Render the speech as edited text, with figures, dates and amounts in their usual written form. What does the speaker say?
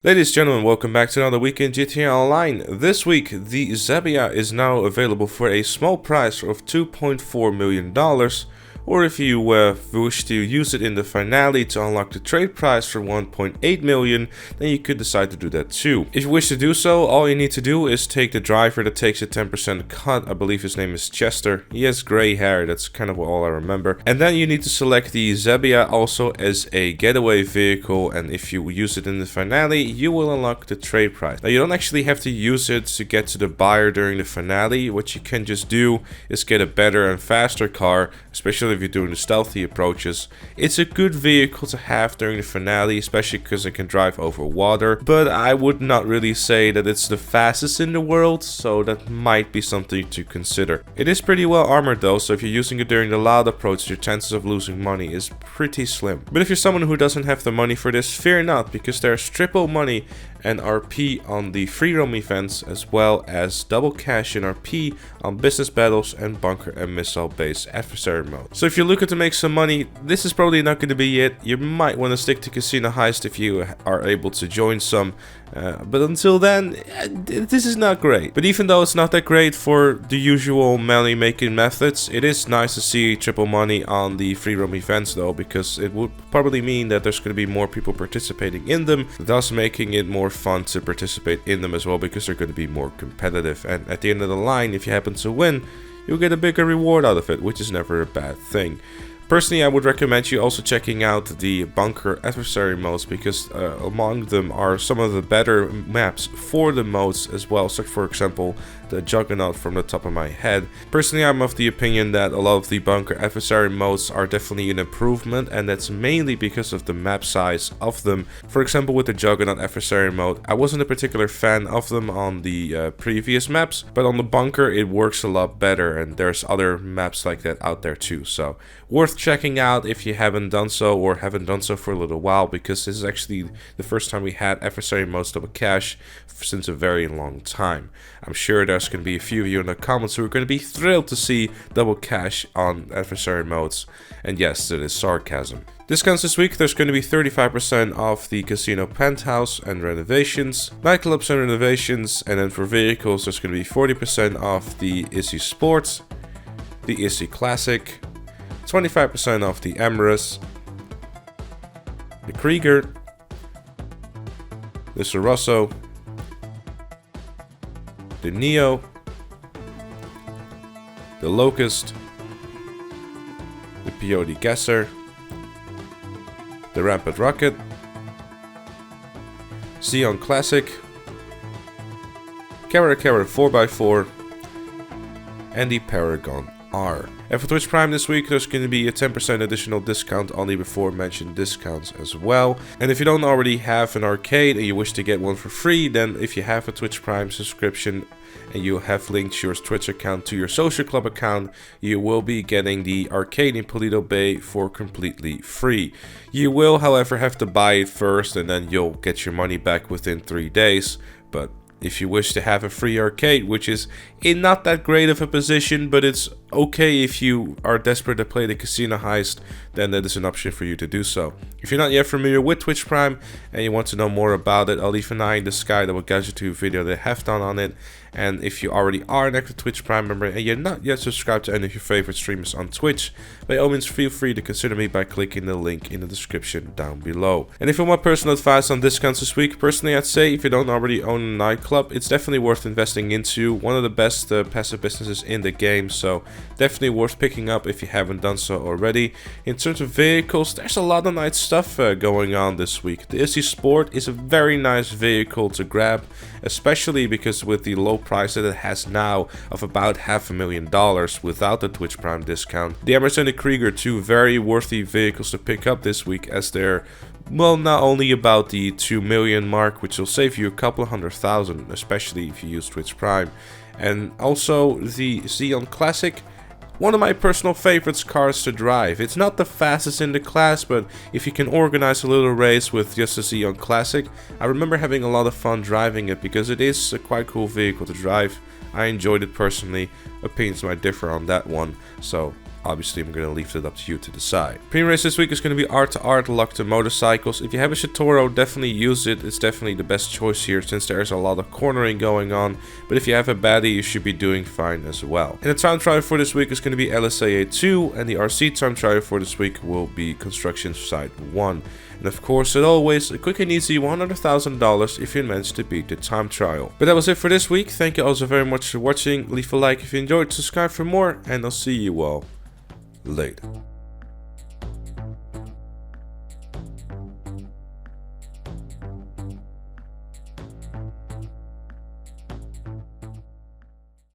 Ladies and gentlemen, welcome back to another week in GTA Online. This week, the Zhaba is now available for a small price of $2.4 million, or if you wish to use it in the finale to unlock the trade price for $1.8 million, then you could decide to do that too. If you wish to do so, all you need to do is take the driver that takes a 10% cut. I believe his name is Chester. He has gray hair, that's kind of all I remember. And then you need to select the Zhaba also as a getaway vehicle, and if you use it in the finale, you will unlock the trade price. Now you don't actually have to use it to get to the buyer during the finale. What you can just do is get a better and faster car, especially if you're doing the stealthy approaches. It's a good vehicle to have during the finale, especially because it can drive over water, but I would not really say that it's the fastest in the world, so that might be something to consider. It is pretty well armored though, so if you're using it during the loud approach, your chances of losing money is pretty slim. But if you're someone who doesn't have the money for this, fear not, because there's triple money and RP on the free roam events, as well as double cash in RP on business battles and bunker and missile based adversary mode. So if you're looking to make some money, this is probably not going to be it. You might want to stick to casino heist if you are able to join some, but until then, this is not great. But even though it's not that great for the usual money making methods, it is nice to see triple money on the free roam events though, because it would probably mean that there's going to be more people participating in them, thus making it more fun to participate in them as well, because they're going to be more competitive. And at the end of the line, if you happen to win, you'll get a bigger reward out of it, which is never a bad thing. Personally, I would recommend you also checking out the bunker adversary modes, because among them are some of the better maps for the modes as well. So for example, the Juggernaut from the top of my head. Personally, I'm of the opinion that a lot of the bunker adversary modes are definitely an improvement, and that's mainly because of the map size of them. For example, with the Juggernaut adversary mode, I wasn't a particular fan of them on the previous maps, but on the bunker it works a lot better, and there's other maps like that out there too. So worth checking out if you haven't done so, or haven't done so for a little while, because this is actually the first time we had adversary modes double cash since a very long time. I'm sure there's going to be a few of you in the comments who are going to be thrilled to see double cash on adversary modes, and yes, it is sarcasm. Discounts this week: there's going to be 35% off the casino penthouse and renovations, nightclubs and renovations, and then for vehicles there's going to be 40% off the Izzy Sport, the Izzy Classic, 25% off the Emirates, the Krieger, the Sorosso, the Neo, the Locust, the Peyote Gesser, the Rampant Rocket, Xeon Classic, Kara 4x4, and the Paragon R. And for Twitch Prime this week, there's going to be a 10% additional discount on the before mentioned discounts as well. And if you don't already have an arcade and you wish to get one for free, then if you have a Twitch Prime subscription and you have linked your Twitch account to your social club account, you will be getting the arcade in Polito Bay for completely free. You will, however, have to buy it first, and then you'll get your money back within 3 days. But if you wish to have a free arcade, which is in not that great of a position, but it's okay if you are desperate to play the casino heist, then that is an option for you to do so. If you're not yet familiar with Twitch Prime and you want to know more about it, I'll leave an eye in the sky that will guide you to a video that I have done on it. And if you already are an active Twitch Prime member and you're not yet subscribed to any of your favorite streamers on Twitch, by all means feel free to consider me by clicking the link in the description down below. And if you want personal advice on discounts this week, personally I'd say if you don't already own a nightclub, it's definitely worth investing into. One of the best passive businesses in the game, so definitely worth picking up if you haven't done so already. In terms of vehicles, there's a lot of nice stuff going on this week. The Izzy Sport is a very nice vehicle to grab, especially because with the low price that it has now of about $500,000 without the Twitch Prime discount. The Emirates and the Krieger, two very worthy vehicles to pick up this week, as they're, well, not only about the 2 million mark, which will save you a couple of $100,000, especially if you use Twitch Prime, and also the Xeon Classic, one of my personal favorites cars to drive. It's not the fastest in the class, but if you can organize a little race with just a Xeon Classic, I remember having a lot of fun driving it, because it is a quite cool vehicle to drive. I enjoyed it personally. Opinions might differ on that one, so Obviously, I'm going to leave it up to you to decide. Pre-race this week is going to be Art to Art locked to motorcycles. If you have a Shitoro, definitely use it. It's definitely the best choice here since there's a lot of cornering going on. But if you have a baddie, you should be doing fine as well. And the time trial for this week is going to be LSAA 2, and the RC time trial for this week will be Construction Site 1. And of course, as always, a quick and easy $100,000 if you manage to beat the time trial. But that was it for this week. Thank you all so very much for watching. Leave a like if you enjoyed, subscribe for more, and I'll see you all later.